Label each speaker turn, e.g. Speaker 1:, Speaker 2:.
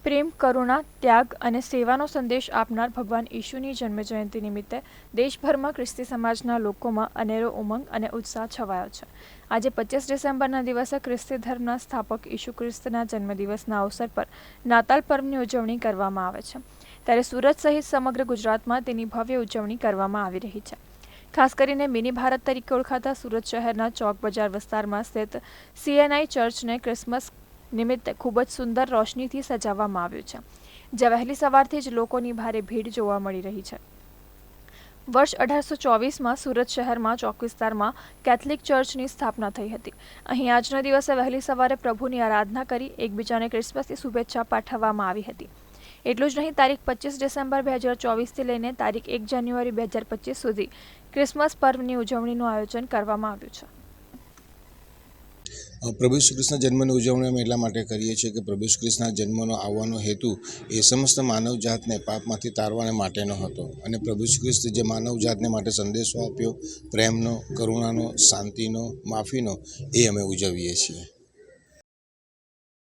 Speaker 1: પ્રેમ, કરુણા, ત્યાગ અને સેવાનો સંદેશ આપનાર ભગવાન ઈશુની જન્મજયંતિ નિમિત્તે દેશભરમાં ખ્રિસ્તી સમાજના લોકોમાં અનેરો ઉમંગ અને ઉત્સાહ છવાયો છે. આજે 25 ડિસેમ્બરના દિવસે ખ્રિસ્તી ધર્મના સ્થાપક ઈસુ ખ્રિસ્તના જન્મદિવસના અવસર પર નાતાલ પર્વની ઉજવણી કરવામાં આવે છે. ત્યારે સુરત સહિત સમગ્ર ગુજરાતમાં તેની ભવ્ય ઉજવણી કરવામાં આવી રહી છે. ખાસ કરીને મિની ભારત તરીકે ઓળખાતા સુરત શહેરના ચોક બજાર વિસ્તારમાં સ્થિત CNI ચર્ચને ક્રિસમસ નિમિત્તે ખૂબ જ સુંદર રોશનીથી સજાવવામાં આવ્યું છે, જ્યાં વહેલી સવારથી જ લોકોની ભારે ભીડ જોવા મળી રહી છે. વર્ષ 1824માં સુરત શહેરમાં ચોક વિસ્તારમાં કેથલિક ચર્ચની સ્થાપના થઈ હતી. અહીં આજના દિવસે વહેલી સવારે પ્રભુની આરાધના કરી એકબીજાને ક્રિસમસની શુભેચ્છા પાઠવવામાં આવી હતી. એટલું જ નહીં, તારીખ 25 ડિસેમ્બર 2024થી લઈને તારીખ 1 જાન્યુઆરી 2025 સુધી ક્રિસમસ પર્વની ઉજવણીનું આયોજન કરવામાં આવ્યું છે.
Speaker 2: પ્રભુ શ્રી કૃષ્ણ જન્મની ઉજવણી અમે એટલા માટે કરીએ છીએ કે પ્રભુ શ્રી કૃષ્ણના જન્મનો આવવાનો હેતુ એ સમસ્ત માનવજાતને પાપમાંથી તારવાને માટેનો હતો. અને પ્રભુ શ્રી કૃષ્ણ જે માનવજાતને માટે સંદેશો આપ્યો, પ્રેમનો, કરુણાનો, શાંતિનો, માફીનો, એ અમે ઉજવીએ છીએ.